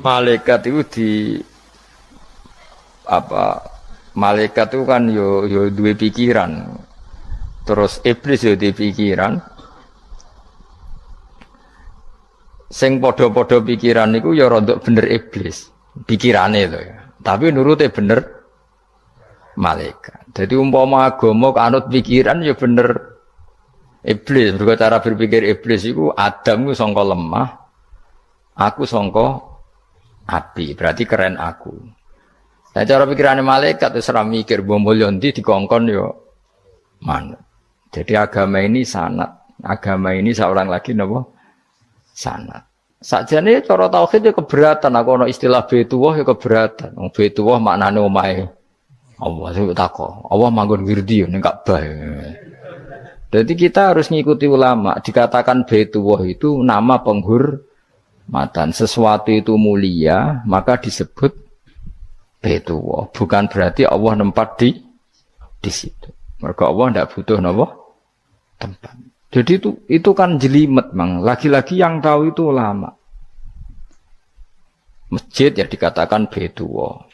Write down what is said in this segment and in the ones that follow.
malaikat itu di apa malaikat itu kan yo duwe pikiran. Terus iblis yo duwe pikiran. Sing padha-padha pikiran niku ya rada bener iblis. Pikirane lho ya. Tapi nurute bener malaikat. Jadi umpama agama kanut pikiran ya bener iblis. Mergo cara berpikir iblis iku Adam ku sangka lemah, aku sangka api. Berarti keren aku. Nah cara pikirane malaikat wis ora mikir mbok mulya ndi dikongkon ya manut. Jadi agama ini sanad. Agama ini seorang lagi napa? Sanad. Sakjane cara tauhid ya keberatan. Aku ana istilah Baitullah ya keberatan. Wong Baitullah maknane omahe Allah sing takok. Allah manggon wirdi ning Ka'bah. Jadi kita harus ngikuti ulama. Dikatakan Baitullah itu nama penghormatan. Sesuatu itu mulia, maka disebut Baitullah. Bukan berarti Allah nempat di situ. Mergo Allah ndak butuh napa? Tempat. Jadi itu kan jelimet, Mang. Lagi-lagi yang tahu itu ulama. Masjid ya dikatakan Baitullah.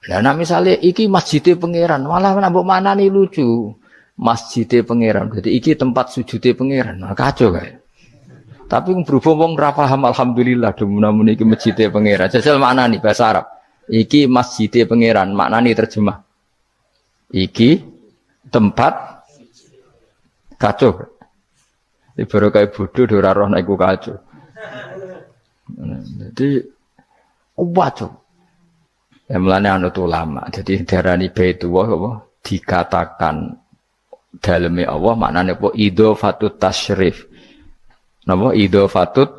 Lah nek misale iki masjidé pangeran, malah nek mbok manani lucu. Masjidé pangeran. Jadi iki tempat sujudé pangeran. Nah, kacau kae. Tapi berhubung wong ora paham alhamdulillah demun iki masjidé pangeran. Jajal maknani bahasa Arab. Iki masjidé pangeran, maknani terjemah. Iki tempat kacau. Baru kayak bodoh ora roh nek iku kacau. Jadi kacau. Ya mulane anut ulama. Jadi darani Baitullah apa dikatakan daleme Allah maknane apa idhofatut tasyrif. Napa idhofatut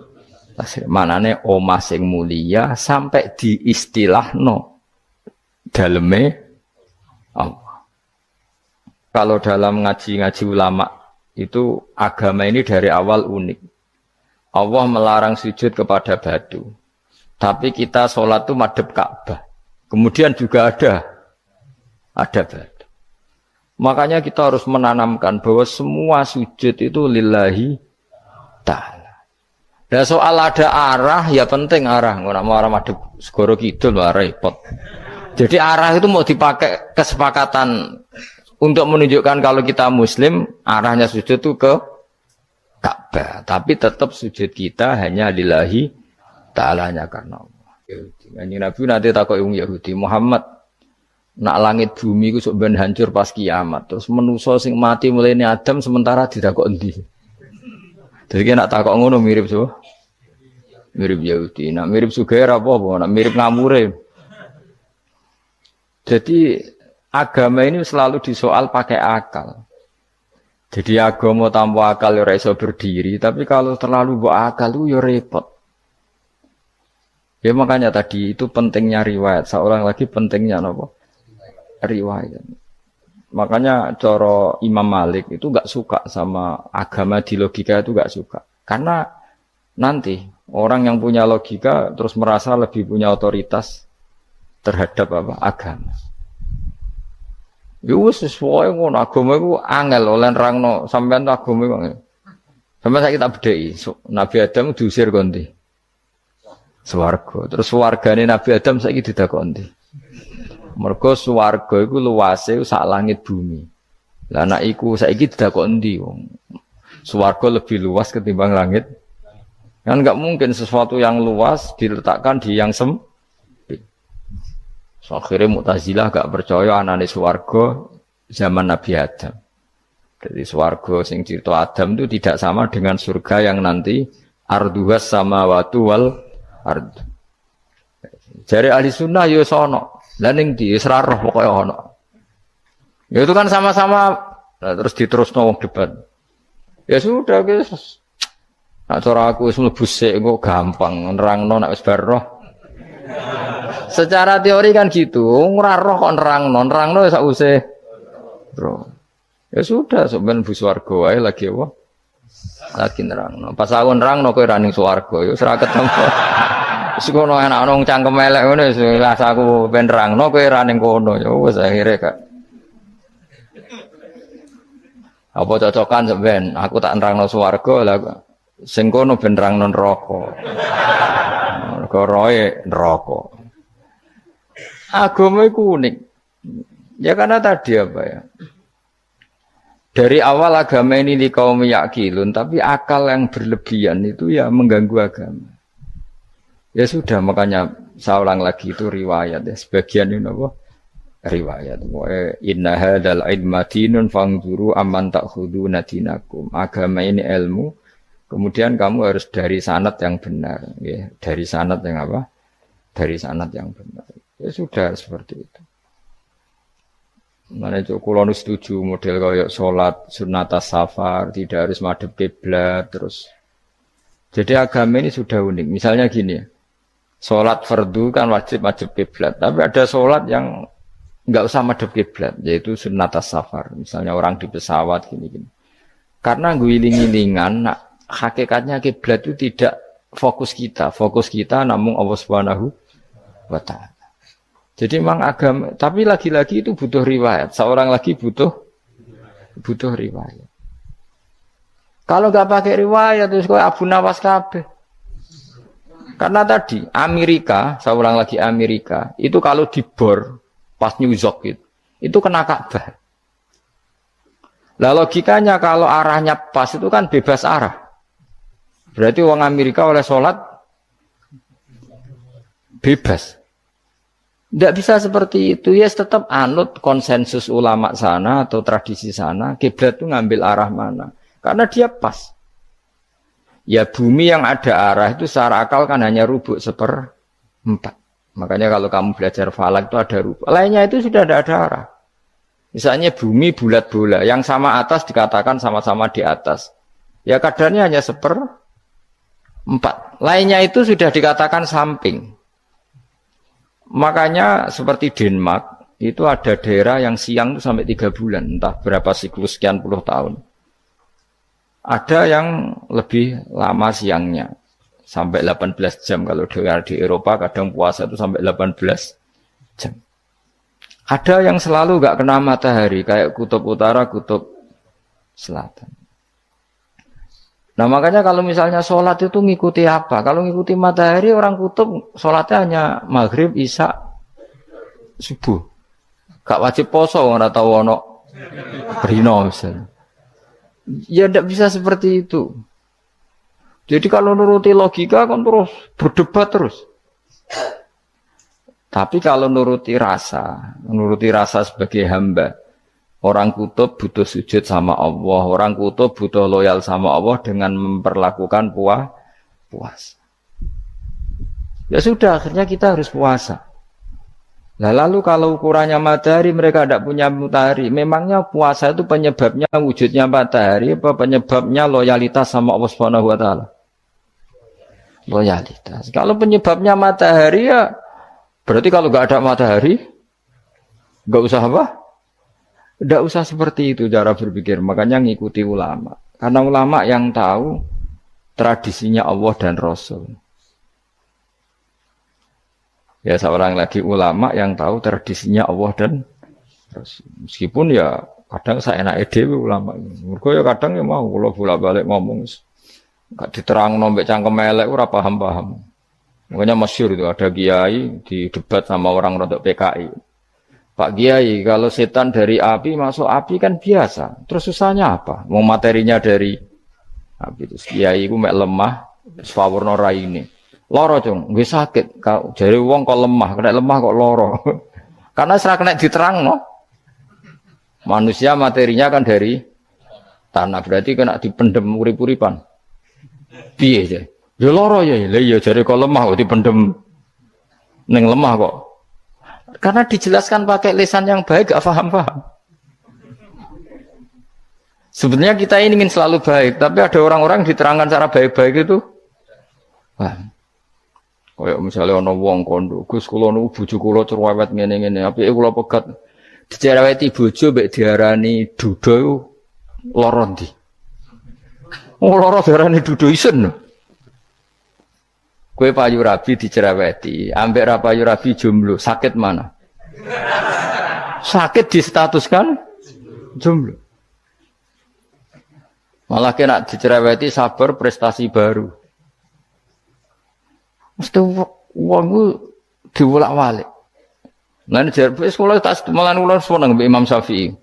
tasyrif maknane omah sing mulia sampai diistilahno daleme Allah. Kalau dalam ngaji-ngaji ulama itu agama ini dari awal unik. Allah melarang sujud kepada batu. Tapi kita sholat itu madhep Ka'bah. Kemudian juga ada batu. Makanya kita harus menanamkan bahwa semua sujud itu lillahi ta'ala. Dan soal ada arah, ya penting arah. Nggak mau arah madhep segoro kidul, repot. Jadi arah itu mau dipakai kesepakatan untuk menunjukkan kalau kita Muslim, arahnya sujud itu ke Ka'bah. Tapi tetap sujud kita hanya lillahi ta'alanya karena Allah. Kanjeng Nabi nanti takut yang Yahudi, Muhammad, nak langit bumi itu sok ben hancur pas kiamat. Terus manusa sing mati mulai ini Adam sementara ditakok endi. Jadi nak takok ngono mirip so. Mirip Yahudi. Nak mirip Sugair apa? Nak mirip ngamure. Jadi agama ini selalu disoal pakai akal. Jadi agama tanpa akal ya iso berdiri, tapi kalau terlalu bawa akal itu ya repot. Ya makanya tadi itu pentingnya riwayat. Seorang lagi pentingnya apa? Riwayat. Makanya cara Imam Malik itu enggak suka sama agama di logika itu enggak suka. Karena nanti orang yang punya logika terus merasa lebih punya otoritas terhadap apa? Agama. Ya wis sesuai ngono agama iku angel oleh nerangno sampean agama iku. Sampeyan saiki tak bedheki. Nabi Adam diusir kondi. Swarga. Terus swargane Nabi Adam saiki didakon ndi? Mergo swarga iku luase sak langit bumi. Lah nek iku saiki didakon ndi wong? Swarga lebih luas ketimbang langit. Kan enggak mungkin sesuatu yang luas diletakkan di yang sempit. So, akhirnya Mu'tazilah gak percaya anane swarga zaman Nabi Adam. Jadi swarga sing cerita Adam itu tidak sama dengan surga yang nanti arduhas samawati wal ard. Jari ahli sunnah ya sono. Lah ning ndi wis ra roh pokoke ono. Ya itu kan sama-sama terus diterusno wong debat. Ya sudah guys. Nak cara aku wis mlebu sik kok gampang nerangno nek wis bar roh. Secara teori kan gitu, ora roh kok nerangno sak usih. Bro. Ya sudah sampean bu swarga wae lagi apa? Lagi nerangno. Pas aku nerangno kowe ra ning swarga ya wis ra ketemu. Wis kono enak nang cangkem elek ngono wis aku ben nerangno kowe ra ning kono ya wis akhire gak. Apa cocokan sampean? Aku tak nerangno swarga lah sing kono ben nerangno neraka. perkara neraka. Agama itu unik. Ya karena tadi apa ya? Dari awal agama ini di kaum yakilun, tapi akal yang berlebihan itu ya mengganggu agama. Ya sudah, makanya saya ulang lagi itu riwayat ya. Sebagian ini apa? Riwayat. Inna hadzal ilma dinun fangzuru amman ta'khuduna dinakum. Agama ini ilmu, kemudian kamu harus dari sanad yang benar, ya. Dari sanad yang apa? Dari sanad yang benar. Ya sudah seperti itu. Mana itu kulo setuju model kayak sholat sunat safar tidak harus madhep kiblat terus. Jadi agama ini sudah unik. Misalnya gini ya. Sholat fardu kan wajib kiblat, tapi ada sholat yang nggak usah madhep kiblat, yaitu sunat safar. Misalnya orang di pesawat gini-gini. Karena guling-gilingan, hakikatnya kiblat itu tidak fokus kita namun Allah Subhanahu wa Ta'ala. Jadi memang agama, tapi lagi-lagi itu butuh riwayat. Seorang lagi butuh riwayat. Kalau nggak pakai riwayat terus kau Abu Nawas kabeh. Karena tadi Amerika, saya ulang lagi Amerika, itu kalau dibor pas New York itu kena Ka'bah. Lah logikanya kalau arahnya pas itu kan bebas arah. Berarti orang Amerika oleh sholat bebas. Tidak bisa seperti itu. Ya tetap anut konsensus ulama sana atau tradisi sana. Kiblat itu ngambil arah mana? Karena dia pas. Ya bumi yang ada arah itu secara akal kan hanya rubuk 1/4. Makanya kalau kamu belajar falak itu ada rubuk. Lainnya itu sudah tidak ada arah. Misalnya bumi bulat bola. Yang sama atas dikatakan sama-sama di atas. Ya kadarnya hanya 1/4. Lainnya itu sudah dikatakan samping. Makanya seperti Denmark, itu ada daerah yang siang itu sampai 3 bulan, entah berapa siklus sekian puluh tahun. Ada yang lebih lama siangnya, sampai 18 jam. Kalau di Eropa kadang puasa itu sampai 18 jam. Ada yang selalu nggak kena matahari, kayak kutub utara, kutub selatan. Nah makanya kalau misalnya sholat itu ngikuti apa? Kalau ngikuti matahari orang kutub sholatnya hanya maghrib, isya, subuh. Gak wajib poso orang tahu ono berino misalnya. Ya tidak bisa seperti itu. Jadi kalau nuruti logika kan terus berdebat terus. Tapi kalau nuruti rasa sebagai hamba. Orang kutub butuh sujud sama Allah. Orang kutub butuh loyal sama Allah dengan memperlakukan puasa. Ya sudah, akhirnya kita harus puasa. Nah, lalu kalau ukurannya matahari, mereka tidak punya matahari. Memangnya puasa itu penyebabnya wujudnya matahari, apa penyebabnya loyalitas sama Allah Subhanahu wa Ta'ala? Loyalitas. Kalau penyebabnya matahari ya, berarti kalau nggak ada matahari, nggak usah apa? Tidak usah seperti itu cara berpikir. Makanya ngikuti ulama. Karena ulama yang tahu tradisinya Allah dan Rasul. Ya seorang lagi ulama yang tahu tradisinya Allah dan Rasul. Meskipun ya kadang saya enak dewe ulama. Mereka ya kadang ya mau kalau bolak-balik ngomong. Gak diterang nombek cangkem elek ora paham-paham. Makanya masyhur itu ada kiai di debat sama orang rodok PKI. Pak Kiai, kalau setan dari api masuk api kan biasa. Terus susahnya apa? Mau materinya dari api. Terus Kiai itu mek lemah, sawurna raine. Loro cung, nggih sakit. Jare wong kok lemah, kena lemah kok loro. Karena serak kena diterangno. Manusia materinya kan dari tanah, berarti kena dipendem urip-uripan. Piye ya? Ya loro ya, lha ya jare kok lemah kok dipendem ning lemah kok. Karena dijelaskan pakai lisan yang baik, gak paham-paham. Sebenarnya kita ini ingin selalu baik, tapi ada orang-orang diterangkan cara baik-baik itu. Paham. Kayak misalnya ana wong kondo, Gus kula niku bojo kula cerewet ngene-ngene, apike kula pegat dicereweti bojo mbek diarani duda iku lara ndi? Oh lara diarani duda isen. Kue payu rabi dicereweti, ambek ra payu rabi jomblo, sakit mana? Sakit distatuskan jomblo. Malah kena dicereweti sabar prestasi baru. Mesti Wong ku diwolak-walik. Lan jar wis kula tak malan kula seneng mbek Imam Syafi'i.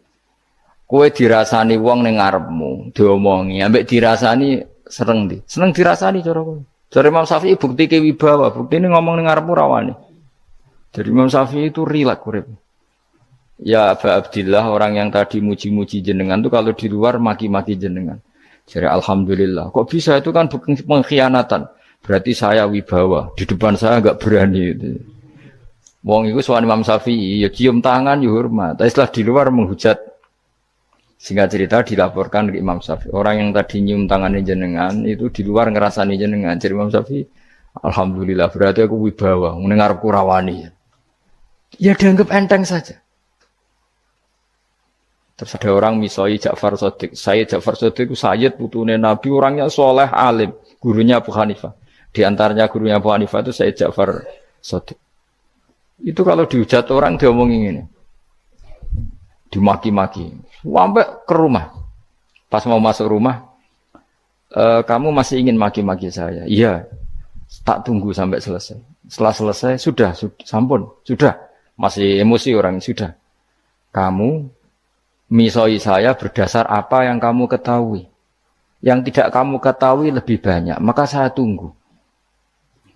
Kowe dirasani wong ning ngarepmu, diomongi, ambek dirasani seneng ndi? Seneng dirasani cara kowe. Jare Imam Syafi'i buktike wibawa, buktine ngomong ning ngarepmu ra wani. Jadi Imam Syafi'i itu rileks urip. Ya Aba Abdillah, orang yang tadi muji-muji jenengan tuh kalau di luar maki-maki jenengan. Jadi alhamdulillah. Kok bisa itu kan bukan pengkhianatan. Berarti saya wibawa. Di depan saya enggak berani itu. Wong iku sowan Imam Syafi'i ya cium tangan ya hormat. Tapi setelah di luar menghujat. Singkat cerita dilaporkan ke Imam Syafi'i. Orang yang tadi nyium tangannya jenengan itu di luar ngerasani jenengan. Jadi Imam Syafi'i alhamdulillah berarti aku wibawa. Mendengar kurawani. Ya dianggap enteng saja. Terus ada orang misoi Ja'far Shadiq. Ja'far Shadiq itu Sayyid putune Nabi, orangnya soleh alim, gurunya Abu Hanifah. Di antaranya gurunya Abu Hanifah itu Sayyid Ja'far Shadiq. Itu kalau dihujat orang diomongin ini. Dimaki-maki. Sampai ke rumah. Pas mau masuk rumah, kamu masih ingin maki-maki saya? Iya. Tak tunggu sampai selesai. Setelah selesai, sudah, sampun, sudah. Masih emosi orang, sudah. Kamu misoi saya berdasar apa yang kamu ketahui. Yang tidak kamu ketahui lebih banyak. Maka saya tunggu.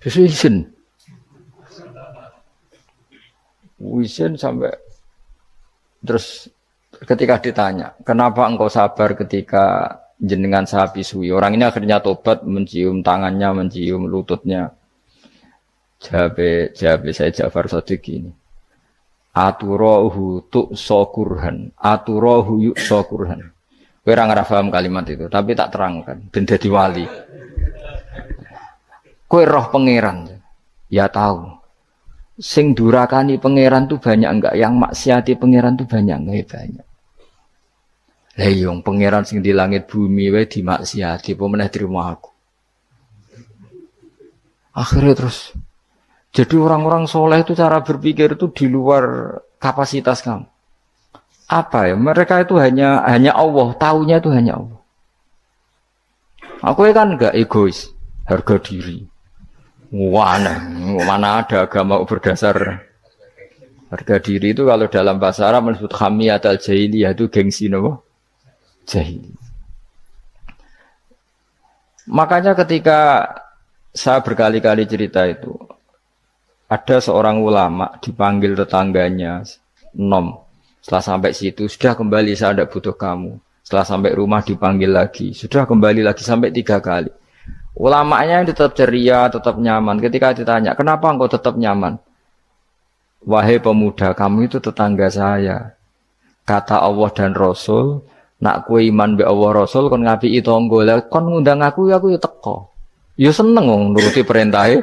Izin sampai. Terus ketika ditanya, kenapa engkau sabar ketika jenengan saya pisui? Orang ini akhirnya tobat, mencium tangannya, mencium lututnya. Jawab saya Ja'far Shadiq ini. Aturahu tu'sokurhan, aturahu yu'sokurhan. Kowe ora ngrafaham kalimat itu, tapi tak terangkan ben dadi wali. Kowe roh pangeran. Ya tahu. Sing durakani pangeran tuh banyak enggak? Yang maksiati pangeran tuh banyak enggak? Ya banyak. Lah yo pangeran sing di langit bumi wae dimaksiati, apa meneh terima aku. Akhirnya terus jadi orang-orang soleh itu cara berpikir itu di luar kapasitas kamu. Apa ya? Mereka itu hanya Allah, taunya itu hanya Allah. Aku kan enggak egois, harga diri. Mana ada agama berdasar harga diri itu kalau dalam bahasa Arab disebut hamiyat al-jahiliyah itu gengsi nopo? Jahili. Makanya ketika saya berkali-kali cerita itu, ada seorang ulama dipanggil tetangganya, nom. Setelah sampai situ, sudah kembali saya tidak butuh kamu. Setelah sampai rumah dipanggil lagi, sudah kembali lagi sampai 3 kali. Ulamanya tetap ceria, tetap nyaman. Ketika ditanya, kenapa engkau tetap nyaman? Wahai pemuda, kamu itu tetangga saya. Kata Allah dan Rasul, nak kue iman be Allah Rasul, kon ngapi itu tangga, kon ngundang aku ya teko. Ya seneng nuruti perintahnya.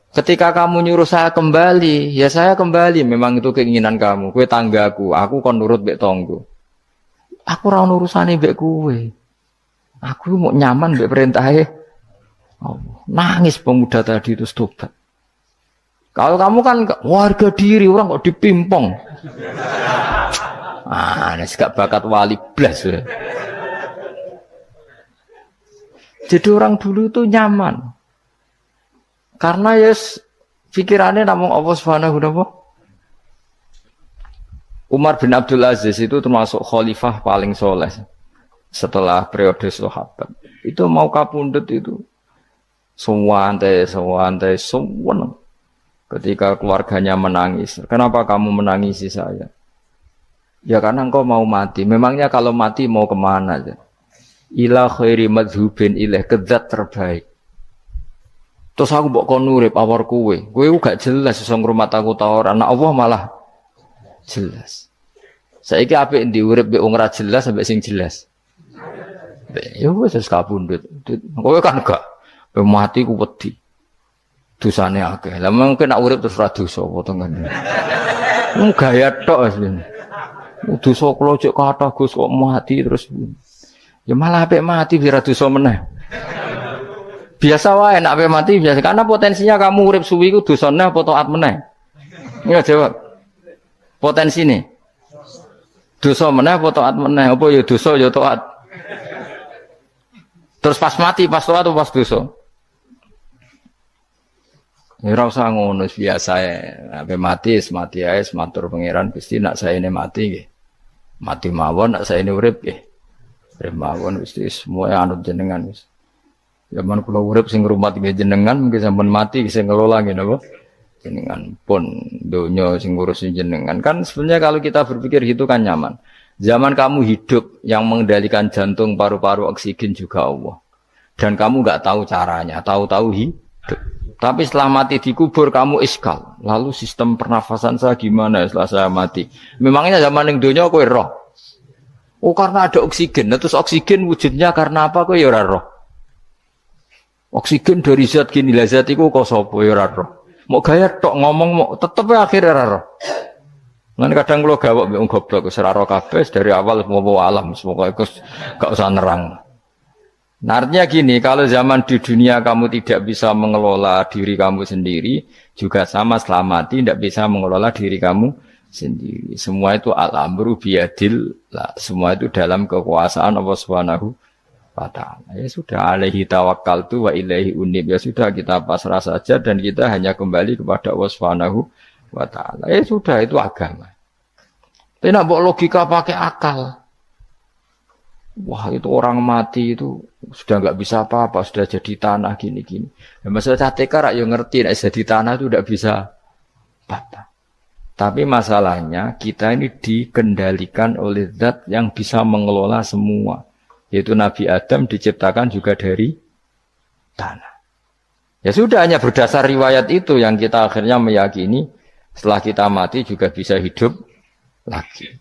Ketika kamu nyuruh saya kembali, ya saya kembali. Memang itu keinginan kamu. Kue tanggaku, aku kon nurut mbek tonggo. Aku ora urusane mbek kue. Aku mau nyaman mbek perintahe. Oh, nangis pemuda tadi itu tobat. Kalau kamu kan warga diri, orang kok dipimpong. Nek gak bakat wali blas. Jadi orang dulu itu nyaman. Karena pikirannya namun Allah Subhanahu wa ta'ala. Umar bin Abdul Aziz itu termasuk khalifah paling soleh setelah periode sahabat. Itu mau kapundhut itu sewantai. Ketika keluarganya menangis, kenapa kamu menangisi saya? Ya karena engkau mau mati. Memangnya kalau mati mau kemana aja? Ila khairi madhubin ilaih, ke zat terbaik. Terus aku mbok kon urip awar kowe gak jelas iso ngrumat aku ta ora. Nah Allah malah jelas. Saiki apik ndi urip mbek wong ora jelas sampai sing jelas. Ya wis kapundhut. Kowe kan gak mati ku wedi. Dosane akeh. Lah mungkin nek urip terus ora dosa apa to ngene. Gaya tok asline. Dosa kula cek kathah Gus kok mati terus. Ya malah apik mati biar dosa meneh. Biasa wae nek mati biasa karena potensinya kamu urip suwi iku dosane apa taat meneh. Ya jawab. Potensine. Dosa meneh apa taat meneh? Apa ya dosa ya taat. Terus pas mati pas taat atau pas dosa? Ya ora usah ngono biasa ya. Ape mati ae matur pangeran Gusti nak saene mati nggih. Mati mawon nak saene urip nggih. Urip mawon Gusti semua anut jenengan wis. Zaman kula urip sing ngrumat nggih jenengan mungkin sampean mati sing ngelola nggih napa? Jenengan pun donya sing ngurusi jenengan. Kan sebenarnya kalau kita berpikir gitu kan nyaman. Zaman kamu hidup yang mengendalikan jantung, paru-paru, oksigen juga Allah. Dan kamu enggak tahu caranya, tahu-tahu hidup. Tapi setelah mati dikubur kamu iskal. Lalu sistem pernafasan saya gimana setelah saya mati? Memangnya zaman yang dunia kowe roh. Oh karena ada oksigen. Nah, terus oksigen wujudnya karena apa kowe ya ora roh. Oksigen dari zat gini lah zat iku kok sapa ya ora roh. Mau gaya tok ngomong mau tetep akhirnya ora roh. Lan kadang kula gawok mbek wong goblok wis ora roh kabeh dari awal semua alam semoga iku gak usah nerang. Nah, artinya gini, kalau zaman di dunia kamu tidak bisa mengelola diri kamu sendiri, juga sama setelah mati tidak bisa mengelola diri kamu sendiri. Semua itu al-amru biyadil, semua itu dalam kekuasaan Allah Subhanahu wa ta'ala. Ya sudah, alaihi tawakkaltu wa ilaihi unib. Ya sudah, kita pasrah saja dan kita hanya kembali kepada Allah Subhanahu wa ta'ala. Ya sudah, itu agama. Tapi nak bawa logika pakai akal. Wah itu orang mati itu sudah nggak bisa apa-apa, sudah jadi tanah gini-gini. Ya, masalah catekar rak yang ngerti, nek jadi tanah itu tidak bisa apa-apa. Tapi masalahnya kita ini dikendalikan oleh zat yang bisa mengelola semua. Yaitu Nabi Adam diciptakan juga dari tanah. Ya sudah hanya berdasar riwayat itu yang kita akhirnya meyakini setelah kita mati juga bisa hidup lagi.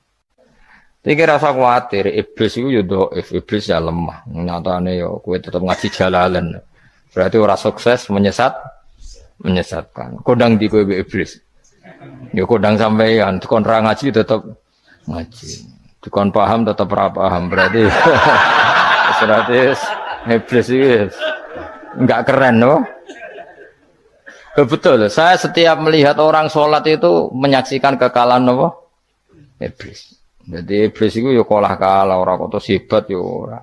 Iki rasa kuwatir, iblis itu ya dhaif, iblis ya lemah. Nyatane ya kowe tetep ngaji jalalan. Berarti ora sukses menyesatkan. Kodang di kowe iblis. Ya kodang sampean, kon ra ngaji tetep ngaji. Kon paham tetep ora paham. Berarti iblis itu enggak keren loh. Betul, saya setiap melihat orang sholat itu menyaksikan kekalahan apa? Iblis. Jadi iblis itu ya kalah ora kok hebat ya ora.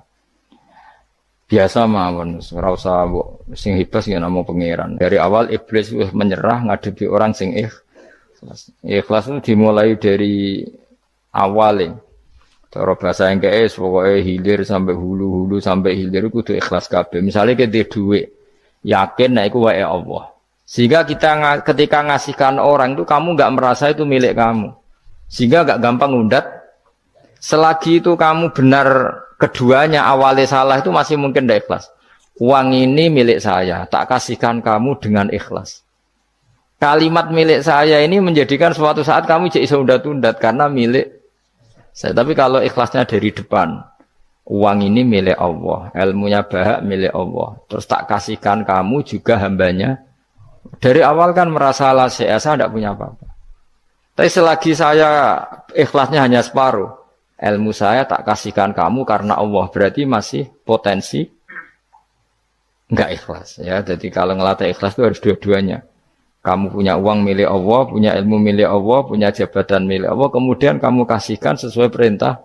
Biasa mawon, ora usah sing hebat ya namung pangeran. Dari awal iblis wis menyerah ngadepi orang sing ikhlas. Ikhlas itu dimulai dari awal. Cara bahasa Inggris pokoke hilir sampai hulu sampai hilir kudu ikhlas kabeh. Misale ke dhuwit, yakin nek iku wae Allah. Sehingga kita ketika ngasihkan orang itu kamu enggak merasa itu milik kamu. Sehingga enggak gampang ngundat. Selagi itu kamu benar keduanya awalnya salah itu masih mungkin tidak ikhlas. Uang ini milik saya, tak kasihkan kamu dengan ikhlas. Kalimat milik saya ini menjadikan suatu saat kamu jadi undat-undat karena milik saya. Tapi kalau ikhlasnya dari depan, uang ini milik Allah, ilmunya bahak milik Allah. Terus tak kasihkan kamu juga hambanya. Dari awal kan merasa saya tidak punya apa-apa. Tapi selagi saya ikhlasnya hanya separuh. Ilmu saya tak kasihkan kamu karena Allah, berarti masih potensi enggak ikhlas ya. Jadi kalau ngelatih ikhlas itu harus dua-duanya. Kamu punya uang milik Allah, punya ilmu milik Allah, punya jabatan milik Allah, kemudian kamu kasihkan sesuai perintah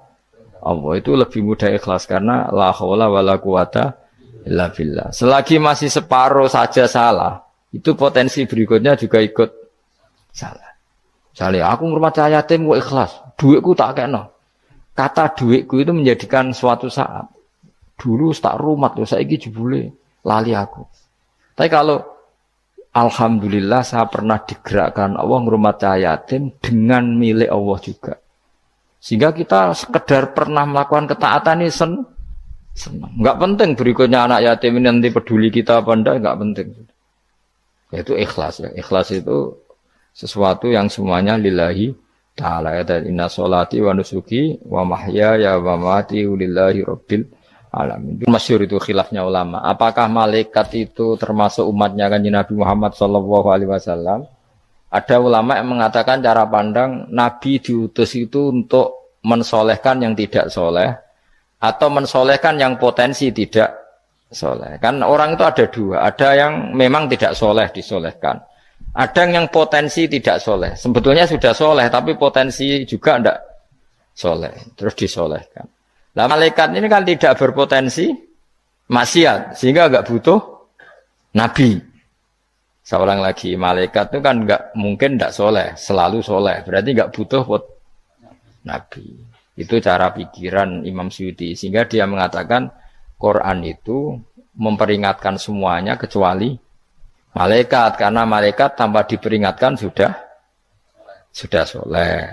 Allah, itu lebih mudah ikhlas karena la haula wala quwata illa billah. Selagi masih separuh saja salah, itu potensi berikutnya juga ikut salah. Misalnya aku ngurmat yatim kok ikhlas, duitku tak kena. Kata duitku itu menjadikan suatu saat. Dulu tak rumat, saiki jebule lali aku. Tapi kalau alhamdulillah saya pernah digerakkan Allah ngurmat yatim dengan milik Allah juga. Sehingga kita sekedar pernah melakukan ketaatan ini senang. Enggak penting berikutnya anak yatim ini nanti peduli kita apa enggak, enggak penting. Itu ikhlas ya. Ikhlas itu sesuatu yang semuanya lillahi ta'ala. Inna sholati wa nusuki wa mahyaya wa mamati lillahi rabbil alamin. Masyhur itu khilafnya ulama. Apakah malaikat itu termasuk umatnya Kanjeng Nabi Muhammad sallallahu alaihi wasallam? Ada ulama yang mengatakan cara pandang Nabi diutus itu untuk mensolehkan yang tidak soleh atau mensolehkan yang potensi tidak soleh. Kan orang itu ada dua. Ada yang memang tidak soleh disolehkan. Ada yang potensi tidak soleh. Sebetulnya sudah soleh, tapi potensi juga tidak soleh. Terus disolehkan. Nah, malaikat ini kan tidak berpotensi maksiat, sehingga agak butuh nabi. Seorang lagi malaikat itu kan nggak mungkin nggak soleh, selalu soleh. Berarti nggak butuh nabi. Itu cara pikiran Imam Suyuti. Sehingga dia mengatakan Quran itu memperingatkan semuanya kecuali malaikat. Karena malaikat tanpa diperingatkan sudah soleh.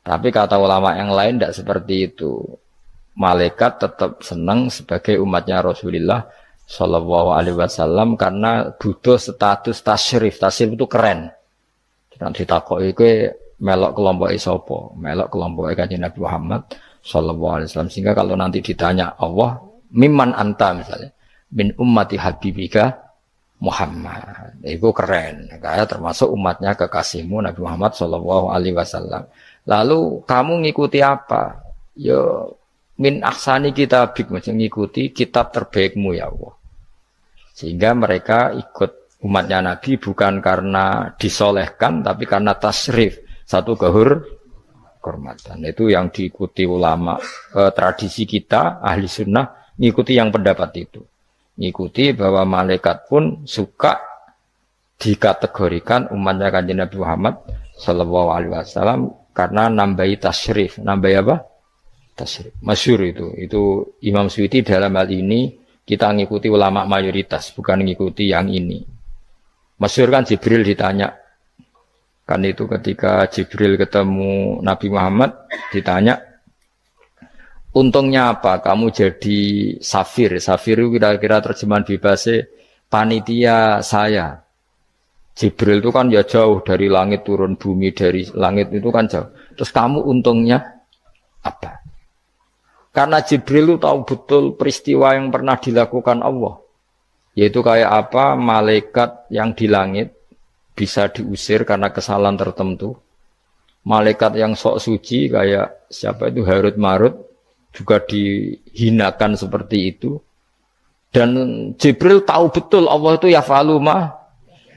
Tapi kata ulama yang lain tidak seperti itu. Malaikat tetap senang sebagai umatnya Rasulullah Shallallahu Alaihi Wasallam karena butuh status tasyrif. Tasyrif itu keren. Nanti ditakoki kowe melok kelompok isopo, melok kelompok Kanjeng Nabi Muhammad Shallallahu Alaihi Wasallam. Sehingga kalau nanti ditanya Allah, mimman anta misalnya, min ummati habibika Muhammad, itu keren. Kayak termasuk umatnya kekasihmu Nabi Muhammad Shallallahu Alaihi Wasallam. Lalu kamu ngikuti apa? Yo min ahsani kitabik, macam ngikuti kitab terbaikmu ya Allah. Sehingga mereka ikut umatnya Nabi bukan karena disolehkan, tapi karena tasrif, satu kehormatan. Itu yang diikuti ulama. Tradisi kita ahli sunnah ngikuti yang pendapat itu. Ngikuti bahwa malaikat pun suka dikategorikan umatnya Kanjeng Nabi Muhammad Sallallahu Alaihi Wasallam karena nambahi tasrif. Nambahi apa? Tasrif. Masyhur itu Imam Suyuti dalam hal ini kita ngikuti ulama mayoritas, bukan ngikuti yang ini. Masyhur kan Jibril ditanya, kan itu ketika Jibril ketemu Nabi Muhammad ditanya, untungnya apa kamu jadi safir? Safir itu kira-kira terjemahan bebasnya panitia saya. Jibril itu kan ya jauh dari langit turun bumi, dari langit itu kan jauh. Terus kamu untungnya apa? Karena Jibril itu tahu betul peristiwa yang pernah dilakukan Allah. Yaitu kayak apa malaikat yang di langit bisa diusir karena kesalahan tertentu. Malaikat yang sok suci kayak siapa itu Harut Marut juga dihinakan seperti itu. Dan Jibril tahu betul Allah itu yaf'alu ma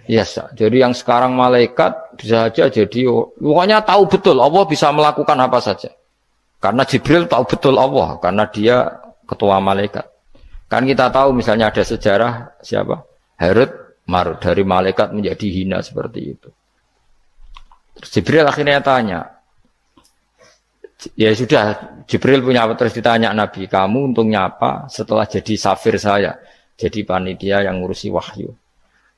yasha. Jadi yang sekarang malaikat bisa saja jadi pokoknya tahu betul Allah bisa melakukan apa saja. Karena Jibril tahu betul Allah, karena dia ketua malaikat. Kan kita tahu misalnya ada sejarah siapa? Harut Marut, dari malaikat menjadi hina seperti itu. Terus Jibril akhirnya tanya, ya sudah, Jibril punya apa? Terus ditanya Nabi, kamu untungnya apa setelah jadi safir saya, jadi panitia yang ngurusi wahyu.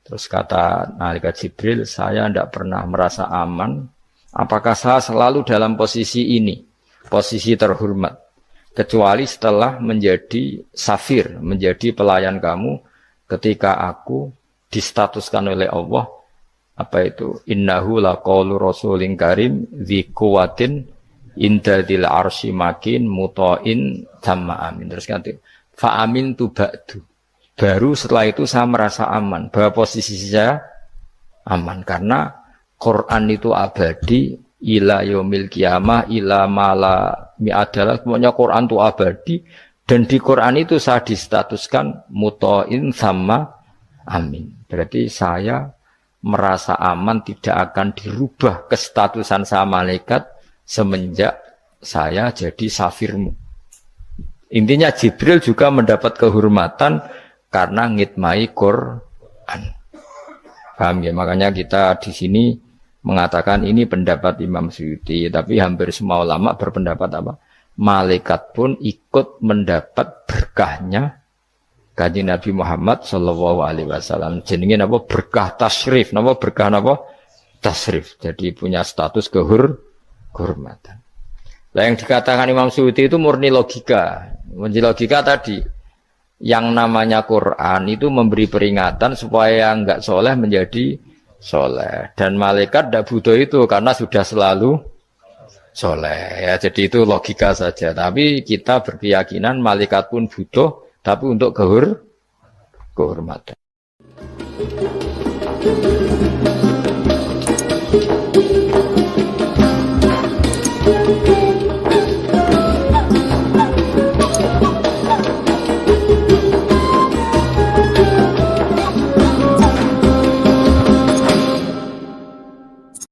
Terus kata malaikat Jibril, saya tidak pernah merasa aman, apakah saya selalu dalam posisi ini, posisi terhormat, kecuali setelah menjadi safir, menjadi pelayan kamu, ketika aku distatuskan oleh Allah, apa itu, innahu laqaulu rasulin karim dzi quwwatin inda dzil arsy makin muta'in tamma amin. Terus ganti fa amin tu ba'du, baru setelah itu saya merasa aman, bahwa posisi saya aman, karena Quran itu abadi ila yaumil qiyamah ila mala mi'adalah, semuanya Quran itu abadi, dan di Quran itu saya distatuskan muta'in sama amin. Berarti saya merasa aman, tidak akan dirubah kestatusan saya malaikat semenjak saya jadi safirmu. Intinya Jibril juga mendapat kehormatan karena ngitmai Quran. Paham ya? Makanya kita di sini mengatakan ini pendapat Imam Suyuti, tapi hampir semua ulama berpendapat apa? Malaikat pun ikut mendapat berkahnya Kanjeng Nabi Muhammad Shallallahu Alaihi Wasallam. Jenenge apa? Berkah tasrif, apa berkah apa? Tasrif. Jadi punya status kehormatan. Nah, yang dikatakan Imam Suyuti itu murni logika. Murni logika tadi, yang namanya Quran itu memberi peringatan supaya enggak soleh menjadi soleh, dan malaikat tidak butuh itu karena sudah selalu soleh ya. Jadi itu logika saja, tapi kita berkeyakinan malaikat pun butuh, tapi untuk kehormatan.